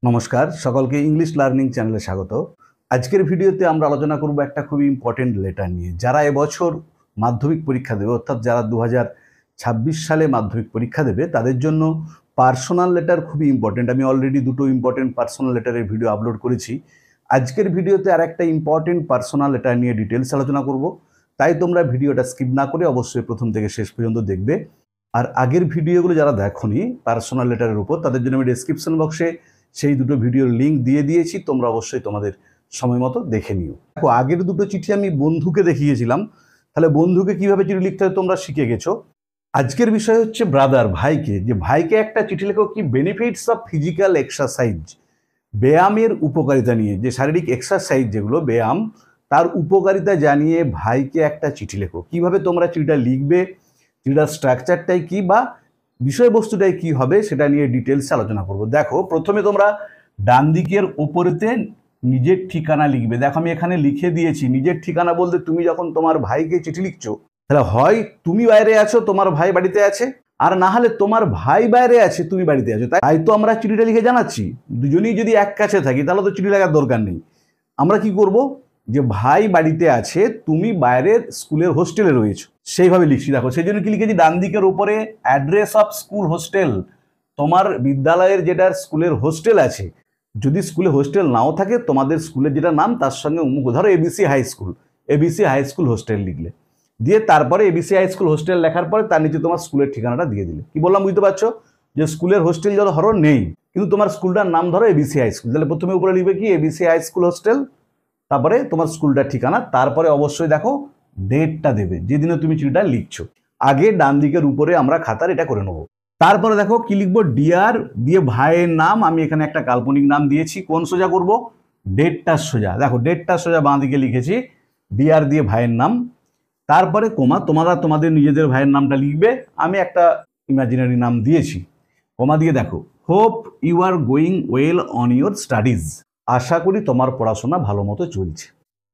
নমস্কার সকলকে English learning চ্যানেলে স্বাগত। আজকের ভিডিওতে আমরা আলোচনা করব একটা খুবই ইম্পর্টেন্ট লেটার নিয়ে। যারা এবছর মাধ্যমিক পরীক্ষা দেবে, অর্থাৎ যারা 2026 সালে মাধ্যমিক পরীক্ষা দেবে, তাদের জন্য পার্সোনাল লেটার খুবই ইম্পর্টেন্ট। আমি অলরেডি দুটো ইম্পর্টেন্ট পার্সোনাল লেটারের ভিডিও আপলোড করেছি। আজকের ভিডিওতে আর একটা ইম্পর্টেন্ট পার্সোনাল লেটার নিয়ে ডিটেলস আলোচনা করব, তাই তোমরা ভিডিওটা স্কিপ না করে অবশ্যই প্রথম থেকে শেষ পর্যন্ত দেখবে। আর আগের ভিডিওগুলো যারা দেখোনি পার্সোনাল লেটারের উপর, তাদের জন্য আমি ডেসক্রিপশন বক্সে সেই দুটো ভিডিওর লিঙ্ক দিয়ে দিয়েছি, তোমরা অবশ্যই তোমাদের সময় মতো দেখে নিও। দেখো, আগের দুটো চিঠি আমি বন্ধুকে দেখিয়েছিলাম, তাহলে বন্ধুকে কিভাবে চিঠি লিখতে হয় তোমরা শিখে গেছো। আজকের বিষয় হচ্ছে ব্রাদার, ভাইকে। যে ভাইকে একটা চিঠি লেখো কি বেনিফিটস অফ ফিজিক্যাল এক্সারসাইজ, ব্যায়ামের উপকারিতা নিয়ে। যে শারীরিক এক্সারসাইজ যেগুলো ব্যায়াম, তার উপকারিতা জানিয়ে ভাইকে একটা চিঠি লেখো। কিভাবে তোমরা চিঠিটা লিখবে, চিঠিটার স্ট্রাকচারটাই কি বা বিষয়বস্তুটাই কি হবে সেটা নিয়ে ডিটেলস আলোচনা করব। দেখো, প্রথমে তোমরা ডান দিকের ওপরেতে নিজের ঠিকানা লিখবে। দেখো, আমি এখানে লিখে দিয়েছি নিজের ঠিকানা বলতে তুমি যখন তোমার ভাইকে চিঠি লিখছো, তাহলে হয় তুমি বাইরে আছো, তোমার ভাই বাড়িতে আছে, আর না হলে তোমার ভাই বাইরে আছে, তুমি বাড়িতে আছো। তাই তো আমরা চিঠিটা লিখে জানাচ্ছি। দুজনেই যদি এক কাছে থাকি তাহলে তো চিঠি লেখার দরকার নেই। আমরা কি করব, যে ভাই বাড়িতে আছে, তুমি বাইরের স্কুলের হোস্টেলে রয়েছো, সেইভাবে লিখছি। দেখো, সেই জন্য কি লিখেছি, ডান দিকের উপরে অ্যাড্রেস অফ স্কুল হোস্টেল, তোমার বিদ্যালয়ের যেটা স্কুলের হোস্টেল আছে। যদি স্কুলে হোস্টেল নাও থাকে, তোমাদের স্কুলের যেটা নাম তার সঙ্গে ধরো ABC high school, ABC high school hostel লিখলে, দিয়ে তারপরে এবিসি হাই স্কুল হোস্টেল লেখার পরে তার নিচে তোমার স্কুলের ঠিকানাটা দিয়ে দিলে। কি বললাম বুঝতে পারছো? যে স্কুলের হোস্টেল ধরো নেই, কিন্তু তোমার স্কুলটার নাম ধরো এবিসি হাই স্কুল, তাহলে প্রথমে উপরে লিখবে কি এবিসি হাই স্কুল হোস্টেল, তারপরে তোমার স্কুলটার ঠিকানা, তারপরে অবশ্যই দেখো ডেটটা দেবে যেদিনে তুমি চিঠিটা লিখছো। আগে ডান দিকের উপরে আমরা খাতার এটা করে নেবো। তারপরে দেখো কি লিখবো, ডিয়ার দিয়ে ভাইয়ের নাম, আমি এখানে একটা কাল্পনিক নাম দিয়েছি। কোন সোজা করব, ডেটটার সোজা। দেখো, ডেটটার সোজা বাঁ দিকে লিখেছি, ডিয়ার দিয়ে ভাইয়ের নাম, তারপরে কোমা। তোমরা তোমাদের নিজেদের ভাইয়ের নামটা লিখবে, আমি একটা ইমাজিনারি নাম দিয়েছি, কোমা দিয়ে দেখো hope you are going well on your studies, আশা করি তোমার পড়াশোনা ভালো মতো চলছে।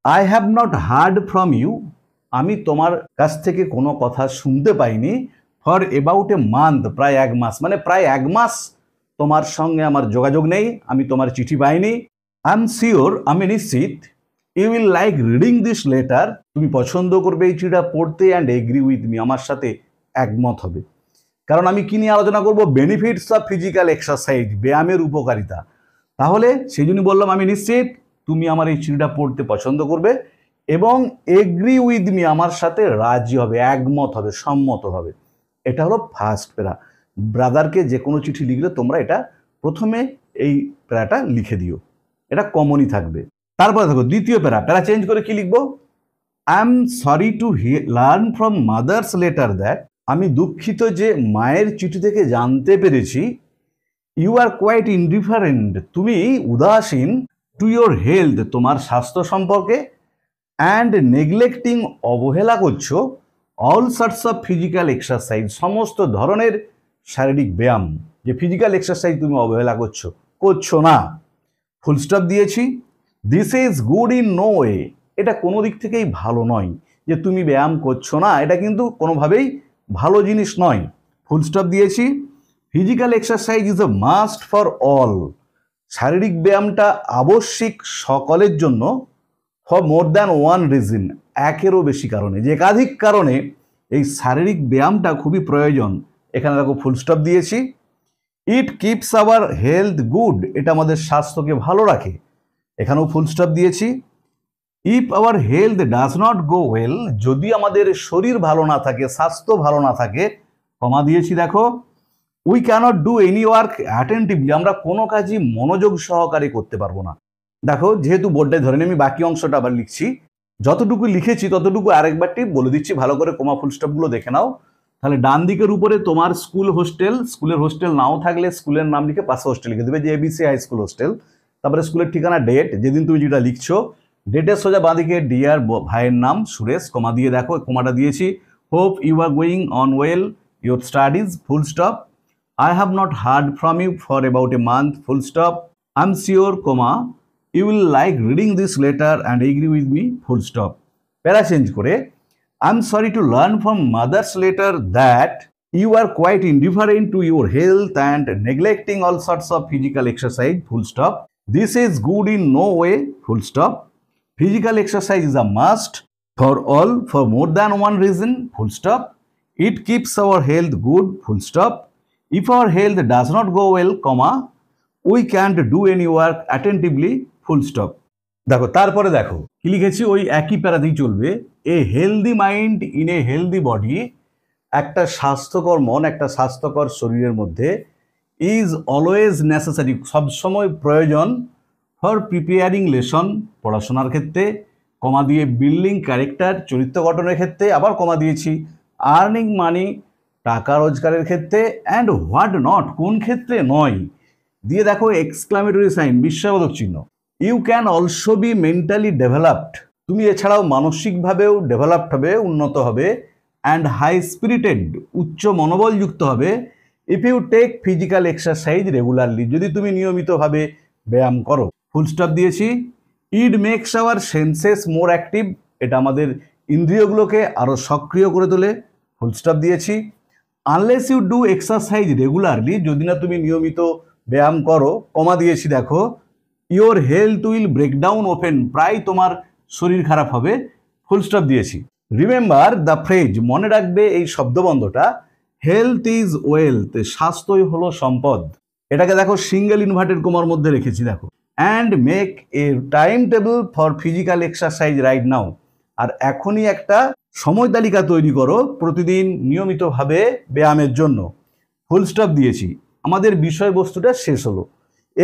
I have not heard from you, আমি তোমার কাছ থেকে কোনো কথা শুনতে পাইনি। ফর অ্যাবাউট এ মান্থ, প্রায় এক মাস, মানে প্রায় এক মাস তোমার সঙ্গে আমার যোগাযোগ নেই, আমি তোমার চিঠি পাইনি। আই এম শিওর, আমি নিশ্চিত, you will like reading this letter, তুমি পছন্দ করবে এই চিঠিটা পড়তে, অ্যান্ড এগ্রি উইথ মি, আমার সাথে একমত হবে। কারণ আমি কি নিয়ে আলোচনা করব, বেনিফিটস অফ ফিজিক্যাল এক্সারসাইজ, ব্যায়ামের উপকারিতা। তাহলে সেই জন্য বললাম আমি নিশ্চিত তুমি আমার এই চিঠিটা পড়তে পছন্দ করবে, এবং এগ্রি উইথ মি, আমার সাথে রাজি হবে, একমত হবে, সম্মত হবে। এটা হলো ফার্স্ট প্যারা। ব্রাদারকে যে কোনো চিঠি লিখলে তোমরা এটা প্রথমে এই প্যারাটা লিখে দিও, এটা কমনই থাকবে। তারপরে দেখো দ্বিতীয় প্যারা চেঞ্জ করে কি লিখবো, I am sorry to learn from mother's letter that, আমি দুঃখিত যে মায়ের চিঠি থেকে জানতে পেরেছি, ইউ আর কোয়াইট ইনডিফারেন্ট, তুমি উদাসীন, টু ইয়োর হেলথ, তোমার স্বাস্থ্য সম্পর্কে, অ্যান্ড নেগলেক্টিং, অবহেলা করছো, all sorts of physical exercise, সমস্ত ধরনের শারীরিক ব্যায়াম। যে ফিজিক্যাল এক্সারসাইজ তুমি অবহেলা করছো না। ফুল স্টপ দিয়েছি। This is good in no way, এটা কোনো দিক থেকেই ভালো নয়। যে তুমি ব্যায়াম করছো না, এটা কিন্তু কোনোভাবেই ভালো জিনিস নয়। ফুল স্টপ দিয়েছি। Physical exercise is a must for all, শারীরিক ব্যায়ামটা আবশ্যিক সকলের জন্য। For more than one reason, একেরও বেশি কারণে, যে একাধিক কারণে এই শারীরিক ব্যায়ামটা খুবই প্রয়োজন। এখানে দেখো ফুল স্টপ দিয়েছি। It keeps our health good, এটা আমাদের স্বাস্থ্যকে ভালো রাখে, এখানেও ফুল স্টপ দিয়েছি। If our health does not go well, যদি আমাদের শরীর ভালো না থাকে, স্বাস্থ্য ভালো না থাকে, কমা দিয়েছি। দেখো, we cannot do any work attentively, আমরা কোনো কাজই মনোযোগ সহকারে করতে পারবো না। দেখো, যেহেতু বোর্ডটায় ধরে আমি বাকি অংশটা আবার লিখছি, যতটুকু লিখেছি ততটুকু আরেকবারটি বলে দিচ্ছি, ভালো করে কোমা ফুল স্টপগুলো দেখে নাও। তাহলে ডান দিকের উপরে তোমার স্কুল হোস্টেল, স্কুলের হোস্টেল নাও থাকলে স্কুলের নাম লিখে পাশে হোস্টেল লিখে দেবে, যে এবিসি হাই স্কুল হোস্টেল। তারপরে স্কুলের ঠিকানা, ডেট, যেদিন তুমি যেটা লিখছো, ডেটের সোজা বাঁ দিকে ডিয়ার ভাইয়ের নাম সুরেশ, কমা দিয়ে দেখো কমাটা দিয়েছি। Hope you are going on well your studies, full stop. I have not heard from you for about a month, full stop. I'm sure, comma, you will like reading this letter and agree with me, full stop. প্যারা change করে, I'm sorry to learn from mother's letter that, You are quite indifferent to your health and neglecting all sorts of physical exercise, full stop. This is good in no way, full stop. Physical exercise is a must for all for more than one reason, full stop. It keeps our health good, full stop. If our health does not go well, comma, we can't do any work attentively, full stop. দেখো তারপরে দেখো কি লিখেছি, ওই একই প্যারাতেই চলবে। এ healthy mind in a healthy body, একটা স্বাস্থ্যকর মন একটা স্বাস্থ্যকর শরীরের মধ্যে ইজ অলওয়েজ নেসেসারি, সবসময় প্রয়োজন, ফর প্রিপেয়ারিং লেসন, পড়াশোনার ক্ষেত্রে, কমা দিয়ে বিল্ডিং ক্যারেক্টার, চরিত্র গঠনের ক্ষেত্রে, আবার কমা দিয়েছি আর্নিং মানি, টাকা রোজগারের ক্ষেত্রে, অ্যান্ড হোয়াট নট, কোন ক্ষেত্রে নয়, দিয়ে দেখো এক্সক্লামেটরি সাইন, বিস্ময়বোধক চিহ্ন। You can also be mentally developed, তুমি এছাড়াও মানসিকভাবেও ডেভেলপড হবে, উন্নত হবে, অ্যান্ড হাই স্পিরিটেড, উচ্চ মনোবলযুক্ত হবে, if you take physical exercise regularly, যদি তুমি নিয়মিতভাবে ব্যায়াম করো, ফুল স্টপ দিয়েছি। It makes our senses more active, এটা আমাদের ইন্দ্রিয়গুলোকে আরও সক্রিয় করে তোলে, ফুল স্টপ দিয়েছি। Unless you do exercise regularly, যদি না তুমি নিয়মিত ব্যায়াম করো, কমা দিয়েছি দেখো, your health will break down often, প্রায় তোমার শরীর খারাপ হবে, ফুল স্টপ দিয়েছি। রিমেম্বার দ্য ফ্রেজ, মনে রাখবে এই শব্দবন্ধটা, হেলথ ইজ ওয়েলথ, স্বাস্থ্যই হলো সম্পদ। এটাকে দেখো সিঙ্গেল ইনভার্টেড কমার মধ্যে রেখেছি দেখো। And make a time table for physical exercise right now, আর এখনই একটা সময় তালিকা তৈরি করো প্রতিদিন নিয়মিতভাবে ব্যায়ামের জন্য, ফুল স্টপ দিয়েছি। আমাদের বিষয়বস্তুটা শেষ হলো।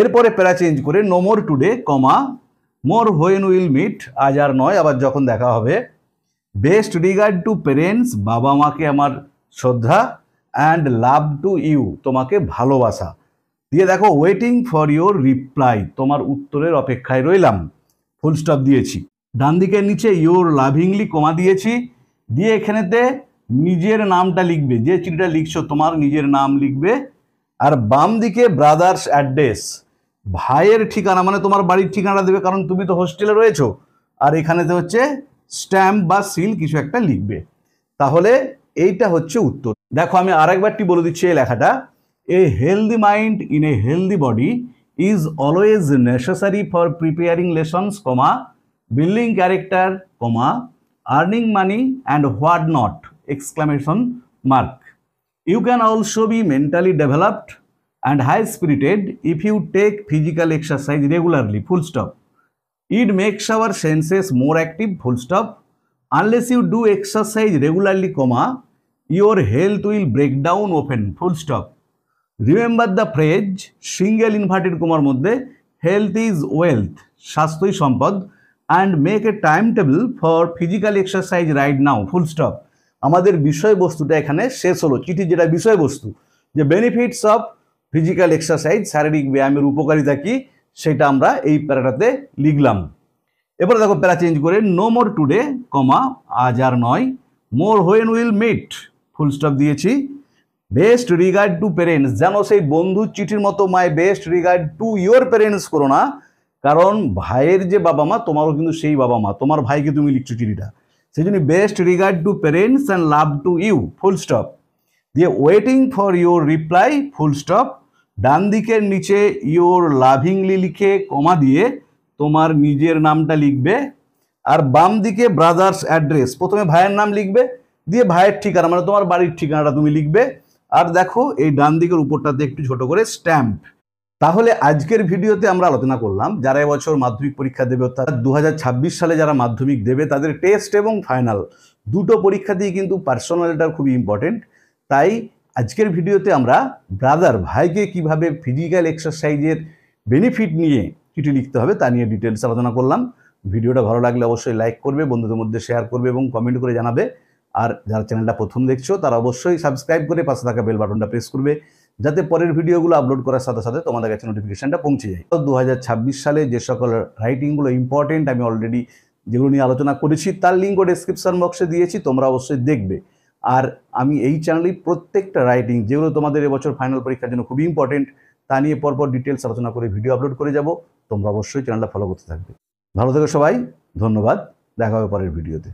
এরপরে প্যারা চেঞ্জ করে no more today, comma, more when will meet, আজ আর নয়, আবার যখন দেখা হবে। বেস্ট রিগার্ড টু পেরেন্টস, বাবা মাকে আমার শ্রদ্ধা, অ্যান্ড লাভ টু ইউ, তোমাকে ভালোবাসা, দিয়ে দেখো ওয়েটিং ফর ইউর রিপ্লাই, তোমার উত্তরের অপেক্ষায় রইলাম, ফুল স্টপ দিয়েছি। ডান দিকের নিচে ইউর লাভিংলি কমা দিয়েছি, দিয়ে এখানেতে নিজের নামটা লিখবে, যে চিঠিটা লিখছো তোমার নিজের নাম লিখবে, আর বাম দিকে ব্রাদার্স অ্যাড্রেস, ভাইয়ের ঠিকানা, মানে তোমার বাড়ির ঠিকানা দেবে, কারণ তুমি তো হোস্টেলে রয়েছো, আর এখানেতে হচ্ছে স্ট্যাম্প বা সিল কিছু একটা লিখবে। তাহলে এইটা হচ্ছে উত্তর। দেখো আমি আরেকবারটি বলে দিচ্ছি এই লেখাটা, এ healthy mind in a healthy body is always necessary for preparing lessons, comma, building character, comma, earning money, and what not, exclamation mark. You can also be mentally developed and high spirited if you take physical exercise regularly, full stop. It makes our senses more active, full stop. Unless you do exercise regularly, comma, your health will break down open, full stop. Remember the phrase, single inverted comma মধ্যে, health is wealth, স্বাস্থ্যই সম্পদ, and make a timetable for physical exercise right now, full stop. আমাদের বিষয়বস্তুটা এখানে শেষ হলো। চিঠি যেটা বিষয়বস্তু, যে বেনিফিটস অফ ফিজিক্যাল এক্সারসাইজ, শারীরিক ব্যায়ামের উপকারিতা কি, সেটা আমরা এই প্যারাটাতে লিখলাম। এবারে দেখো প্যারা চেঞ্জ করে নো মোর টুডে, কমা, আজ আর নয়, more when will meet, full stop দিয়েছি। বেস্ট রিগার্ড টু প্যারেন্টস, যেন সেই বন্ধুর চিঠির মতো my best regard to your parents করো না, কারণ ভাইয়ের যে বাবা মা তোমারও কিন্তু সেই বাবা মা, তোমার ভাইকে তুমি লিখছো চিঠিটা, সেই জন্য best regard to parents and love to you, full stop দিয়ে waiting for your reply, full stop. ডান দিকের নিচে ইউর লাভিংলি লিখে কমা দিয়ে তোমার নিজের নামটা লিখবে, আর বাম দিকে ব্রাদার্স অ্যাড্রেস, প্রথমে ভাইয়ের নাম লিখবে, দিয়ে ভাইয়ের ঠিকানা মানে তোমার বাড়ির ঠিকানাটা তুমি লিখবে, আর দেখো এই ডান দিকের উপরটাতে একটু ছোট করে স্ট্যাম্প। তাহলে আজকের ভিডিওতে আমরা আলোচনা করলাম যারা এবছর মাধ্যমিক পরীক্ষা দেবে, অর্থাৎ 2026 সালে যারা মাধ্যমিক দেবে তাদের টেস্ট এবং ফাইনাল দুটো পরীক্ষাতেই কিন্তু পার্সোনালিটা খুবই ইম্পর্টেন্ট। তাই আজকের ভিডিওতে আমরা ব্রাদার ভাইকে কিভাবে ফিজিক্যাল এক্সারসাইজের বেনিফিট নিয়ে চিঠি লিখতে হবে তা নিয়ে ডিটেলস আলোচনা করলাম। ভিডিওটা ভালো লাগলে অবশ্যই লাইক করবে, বন্ধুদের মধ্যে শেয়ার করবে এবং কমেন্ট করে জানাবে। আর যারা চ্যানেলটা প্রথম দেখছো তারা অবশ্যই সাবস্ক্রাইব করে পাশে থাকা বেল বাটনটা প্রেস করবে, যাতে পরের ভিডিওগুলো আপলোড করার সাথে সাথে তোমাদের কাছে নোটিফিকেশনটা পৌঁছে যায়। 2026 সালে যে সকল রাইটিংগুলো ইম্পর্টেন্ট আমি অলরেডি যেগুলো নিয়ে আলোচনা করেছি তার লিঙ্কও ডেসক্রিপশন বক্সে দিয়েছি, তোমরা অবশ্যই দেখবে। আর আমি এই চ্যানেলে প্রত্যেকটা রাইটিং যেগুলো তোমাদের এবছর ফাইনাল পরীক্ষার জন্য খুবই ইম্পর্টেন্ট তা নিয়ে পরপর ডিটেলস আলোচনা করে ভিডিও আপলোড করে যাব, তোমরা অবশ্যই চ্যানেলটা ফলো করতে থাকবে। ভালো থেকো সবাই, ধন্যবাদ, দেখা হবে পরের ভিডিওতে।